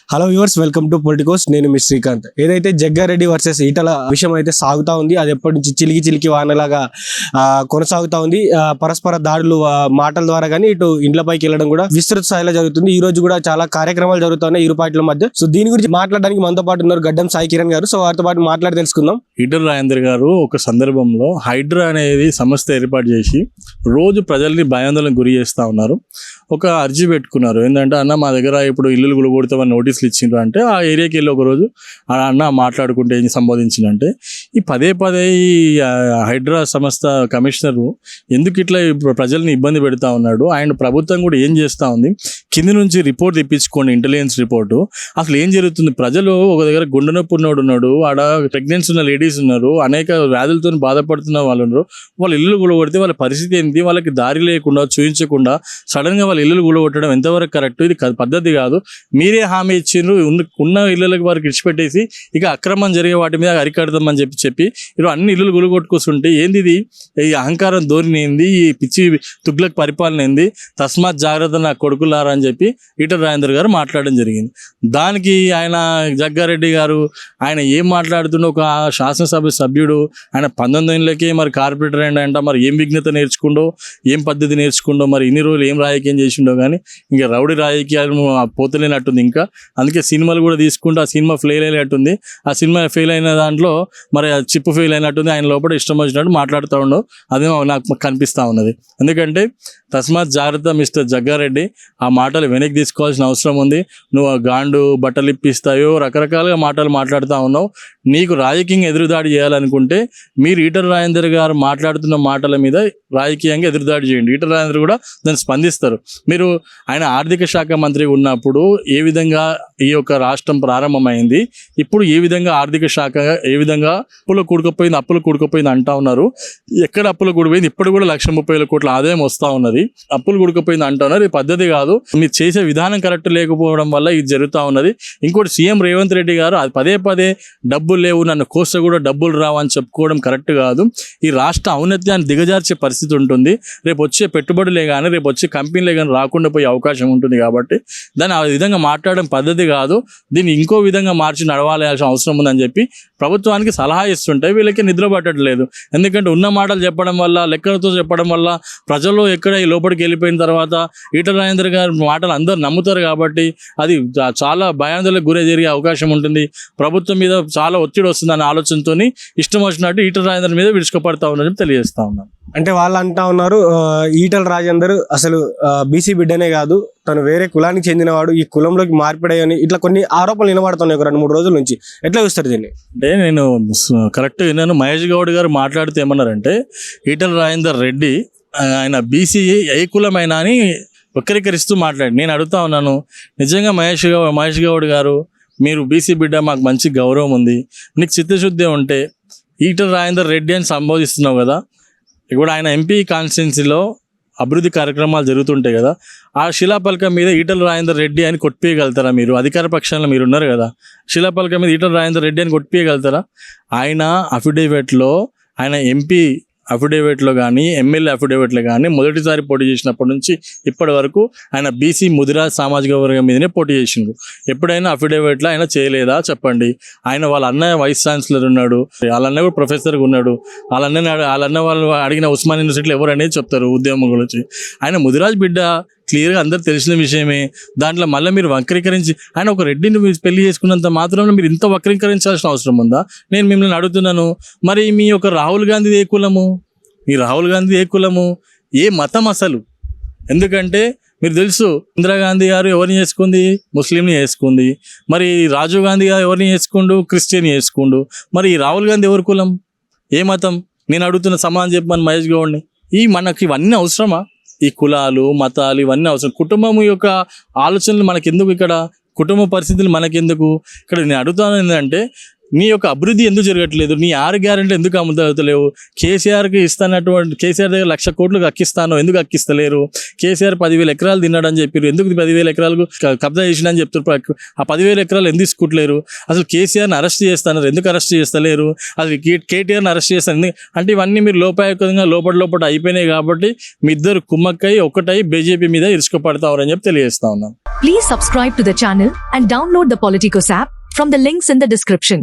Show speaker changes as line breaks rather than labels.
Hello viewers, welcome to Politicos. నేను మీ శ్రీకాంత్. ఏదైతే Jaggareddy versus Etela విషయం అయితే సాగుతా ఉంది, అది ఎప్పటి నుంచి చిలికి వానలాగా కొనసాగుతా ఉంది. పరస్పర దాడులు మాటల ద్వారా కానీ ఇటు ఇండ్లపైకి వెళ్ళడం కూడా విస్తృత స్థాయిలో జరుగుతుంది. ఈ రోజు కూడా చాలా కార్యక్రమాలు జరుగుతున్నాయి ఇరు పార్టీల మధ్య. సో దీని గురించి మాట్లాడడానికి మనతో పాటు ఉన్నారు గడ్డం సాయి కిరణ్ గారు. సో వారితో పాటు మాట్లాడి తెలుసుకుందాం.
ఈటల రాజేందర్ గారు ఒక సందర్భంలో హైడ్రా అనేది సంస్థ ఏర్పాటు చేసి రోజు ప్రజల్ని భయాందోళన గురి చేస్తూ ఉన్నారు. ఒక అర్జీ పెట్టుకున్నారు, ఏంటంటే అన్న మా దగ్గర ఇప్పుడు ఇల్లులు గులగొడతామని నోటీసులు ఇచ్చిండ్రు అంటే ఆ ఏరియాకి వెళ్ళి ఒకరోజు అన్న మాట్లాడుకుంటే ఏం సంబోధించిందంటే ఈ పదే ఈ హైడ్రా సంస్థ కమిషనరు ఎందుకు ఇట్లా ప్రజల్ని ఇబ్బంది పెడతా ఉన్నాడు, ఆయన ప్రభుత్వం కూడా ఏం చేస్తూ ఉంది, కింది నుంచి రిపోర్ట్ తెప్పించుకోండి, ఇంటెలిజెన్స్ రిపోర్టు, అసలు ఏం జరుగుతుంది, ప్రజలు ఒక దగ్గర గుండె నొప్పి ఉన్నోడు ఉన్నాడు, ఆడ ప్రెగ్నెన్సీ ఉన్న లేడీస్ ఉన్నారు, అనేక వ్యాధులతో బాధపడుతున్న వాళ్ళు ఉన్నారు, వాళ్ళ ఇల్లు గులగొడితే వాళ్ళ పరిస్థితి ఏంటి, వాళ్ళకి దారి లేకుండా చూపించకుండా సడన్గా వాళ్ళ ఇల్లు గులగొట్టడం ఎంతవరకు కరెక్ట్, ఇది పద్ధతి కాదు, మీరే హామీ ఇచ్చిండ్రు, ఉన్న ఇళ్ళకి వారికి ఇచ్చిపెట్టేసి ఇక అక్రమం జరిగే వాటి మీద అరికడతామని చెప్పి ఇప్పుడు అన్ని ఇల్లులు గులగొట్టుకొస్తుంటే ఏంది ఇది, ఈ అహంకారం ధోరణి ఏంది, ఈ పిచ్చి తుగ్లక్ పరిపాలన ఏంది, తస్మాత్ జాగ్రత్త నా కొడుకులారా అని చెప్పి ఈటల రాజేందర్ గారు మాట్లాడడం జరిగింది. దానికి ఆయన జగ్గారెడ్డి గారు ఆయన ఏం మాట్లాడుతుండో, ఒక శాసనసభ సభ్యుడు, ఆయన 19 ఏళ్ళకే మరి కార్పొరేటర్ అంట, మరి ఏం విఘ్నత నేర్చుకుండో, ఏం పద్ధతి నేర్చుకుండో, మరి ఇన్ని రోజులు ఏం రాజకీయం చేసిండో కానీ ఇంకా రౌడీ రాజకీయాలు పోతలేనట్టుంది. ఇంకా అందుకే సినిమాలు కూడా తీసుకుంటూ ఆ సినిమా ఫెయిల్ అయినట్టుంది. ఆ సినిమా ఫెయిల్ అయిన దాంట్లో మరి ఆ చిప్పు ఫెయిల్ అయినట్టుంది. ఆయన లోపల ఇష్టం వచ్చినట్టు మాట్లాడుతూ ఉండవు, అదే నాకు కనిపిస్తూ ఉన్నది. ఎందుకంటే తస్మాత్ జాగ్రత్త మిస్టర్ జగ్గారెడ్డి, ఆ మాటలు వెనక్కి తీసుకోవాల్సిన అవసరం ఉంది. నువ్వు గాండు బట్టలు ఇప్పిస్తాయో రకరకాలుగా మాటలు మాట్లాడుతూ ఉన్నావు. నీకు రాజకీయంగా ఎదురుదాడి చేయాలనుకుంటే మీరు ఈటల రాజేందర్ గారు మాట్లాడుతున్న మాటల మీద రాజకీయంగా ఎదురుదాడి చేయండి. ఈటల రాజేందర్ కూడా దాన్ని స్పందిస్తారు. మీరు ఆయన ఆర్థిక శాఖ మంత్రి ఉన్నప్పుడు ఏ విధంగా ఈ యొక్క రాష్ట్రం ప్రారంభమైంది, ఇప్పుడు ఏ విధంగా ఆర్థిక శాఖ ఏ విధంగా అప్పులు కూడుకుపోయింది అంటా ఉన్నారు. ఎక్కడ అప్పులు కూడిపోయింది, ఇప్పుడు కూడా 1,30,000 కోట్ల ఆదాయం వస్తూ ఉన్నది, అప్పులు కూడుకుపోయింది అంటా ఉన్నారు. ఇది పద్ధతి కాదు, మీరు చేసే విధానం కరెక్ట్ లేకపోవడం వల్ల ఇది జరుగుతూ ఉన్నది. ఇంకోటి సీఎం రేవంత్ రెడ్డి గారు అది పదే డబ్బులు లేవు, నన్ను కోస్తే కూడా డబ్బులు రావు అని చెప్పుకోవడం కరెక్ట్ కాదు. ఈ రాష్ట్ర ఔన్నత్యాన్ని దిగజార్చే పరిస్థితి ఉంటుంది. రేపు వచ్చే పెట్టుబడులే కానీ, రేపు వచ్చే కంపెనీలే కానీ రాకుండా పోయే అవకాశం ఉంటుంది. కాబట్టి దాన్ని ఆ విధంగా మాట్లాడడం పద్ధతి కాదు, దీన్ని ఇంకో విధంగా మార్చి నడవాల్సిన అవసరం ఉందని చెప్పి ప్రభుత్వానికి సలహా ఇస్తుంటే వీళ్ళకి నిద్ర పట్టట్లేదు. ఎందుకంటే ఉన్న మాటలు చెప్పడం వల్ల, లెక్కలతో చెప్పడం వల్ల ప్రజల్లో ఎక్కడ ఈ లోపలికి వెళ్ళిపోయిన తర్వాత ఈటల రాజేందర్ గారి మాటలు అందరూ నమ్ముతారు. కాబట్టి అది చాలా భయాందోళనకు గురి జరిగే అవకాశం ఉంటుంది. ప్రభుత్వం మీద చాలా ఒత్తిడి వస్తుందనే ఆలోచనతో ఇష్టం వచ్చినట్టు ఈటల రాజేందర్ మీద విడుచుకోపడతా ఉన్నారని తెలియజేస్తా ఉన్నాను.
అంటే వాళ్ళు అంటా ఉన్నారు, ఈటల రాజేందర్ అసలు బీసీ బిడ్డనే కాదు, తను వేరే కులానికి చెందినవాడు, ఈ కులంలోకి మార్పిడాయని ఇట్లా కొన్ని ఆరోపణలు వినబడుతున్నాయి 2-3 రోజుల నుంచి. ఎట్లా చూస్తారు దీన్ని?
అంటే నేను కరెక్ట్ విన్నాను. మహేష్ గౌడ్ గారు మాట్లాడితే ఏమన్నారంటే ఈటల రాజేందర్ రెడ్డి ఆయన బీసీ ఏ కులమైనా అని వక్రీకరిస్తూ మాట్లాడి, నేను అడుగుతా ఉన్నాను, నిజంగా మహేష్ గౌడ్ గారు మీరు బీసీ బిడ్డ, మాకు మంచి గౌరవం ఉంది, నీకు చిత్తశుద్ధి ఉంటే ఈటల రాజేందర్ రెడ్డి అని సంబోధిస్తున్నావు కదా, ఇప్పుడు ఆయన ఎంపీ కాన్స్టిట్యున్సీలో అభివృద్ధి కార్యక్రమాలు జరుగుతుంటాయి కదా, ఆ శిలాపలకం మీద ఈటల రాజేందర్ రెడ్డి అని కొట్టిపేయగలుగుతారా మీరు? అధికార పక్షంలో మీరు ఉన్నారు కదా, శిలాపలకం మీద ఈటల రాజేందర్ రెడ్డి అని కొట్టిపేయగలుగుతారా? ఆయన అఫిడేవిట్లో, ఆయన ఎంపీ అఫిడేవిట్లో కానీ ఎమ్మెల్యే అఫిడేవిట్లో కానీ మొదటిసారి పోటీ చేసినప్పటి నుంచి ఇప్పటి వరకు ఆయన బీసీ ముదిరాజ్ సామాజిక వర్గం మీదనే పోటీ చేసిండు. ఎప్పుడైనా అఫిడేవిట్లో ఆయన చేయలేదా చెప్పండి? ఆయన వాళ్ళ అన్నయ్య వైస్ ఛాన్సలర్ ఉన్నాడు, వాళ్ళ అన్న కూడా ప్రొఫెసర్గా ఉన్నాడు, వాళ్ళ అన్న వాళ్ళు అడిగిన ఉస్మాన్ యూనివర్సిటీలో ఎవరు అనేది చెప్తారు ఉద్యమం గురించి. ఆయన ముదిరాజ్ బిడ్డ క్లియర్గా అందరు తెలిసిన విషయమే. దాంట్లో మళ్ళీ మీరు వక్రీకరించి, ఆయన ఒక రెడ్డిని పెళ్లి చేసుకున్నంత మాత్రం మీరు ఇంత వక్రీకరించాల్సిన అవసరం ఉందా? నేను మిమ్మల్ని అడుగుతున్నాను, మరి మీ యొక్క రాహుల్ గాంధీ ఏ కులము? మీ రాహుల్ గాంధీ ఏ కులము, ఏ మతం అసలు? ఎందుకంటే మీరు తెలుసు, ఇందిరాగాంధీ గారు ఎవరిని చేసుకుంది? ముస్లింని చేసుకుంది. మరి రాజీవ్ గాంధీ గారు ఎవరిని చేసుకుండు? క్రిస్టియన్ చేసుకుండు. మరి ఈ రాహుల్ గాంధీ ఎవరి కులం, ఏ మతం? నేను అడుగుతున్న సమాధానం చెప్పమని మహేష్ గౌడ్ని. మనకి ఇవన్నీ అవసరమా? ఈ కులాలు మతాలు ఇవన్నీ అవసరం. కుటుంబం యొక్క ఆలోచనలు మనకెందుకు? ఇక్కడ కుటుంబ పరిస్థితులు మనకెందుకు? ఇక్కడ నేను అడుగుతాను ఏంటంటే నీ యొక్క అభివృద్ధి ఎందుకు జరగట్లేదు, నీ 6 గ్యారెంటీ ఎందుకు అమలు అవుతలేవు, కేసీఆర్కి ఇస్తానటువంటి కేసీఆర్ దగ్గర 1,00,000 కోట్లు అక్కిస్తాను ఎందుకు అక్కిస్తలేరు, కేసీఆర్ 10,000 ఎకరాలు తిన్నాడని చెప్పారు, ఎందుకు 10,000 ఎకరాలకు కబ్జా చేసినని చెప్తారు, ఆ 10,000 ఎకరాలు ఎందుకు తీసుకుంటలేరు, అసలు కేసీఆర్ని అరెస్ట్ చేస్తున్నారు ఎందుకు అరెస్ట్ చేస్తలేరు, అది కేటీఆర్ని అరెస్ట్ చేస్తారు ఎందుకు అంటే ఇవన్నీ మీరు లోపాయుక్తంగా లోపల అయిపోయినాయి కాబట్టి మీ ఇద్దరు కుమ్మక్కై ఒకటై బీజేపీ మీద ఇరుచుకుపడతారని చెప్పి తెలియజేస్తా ఉన్నాను.
Please subscribe to the channel and download the Politicos app from the links in the description.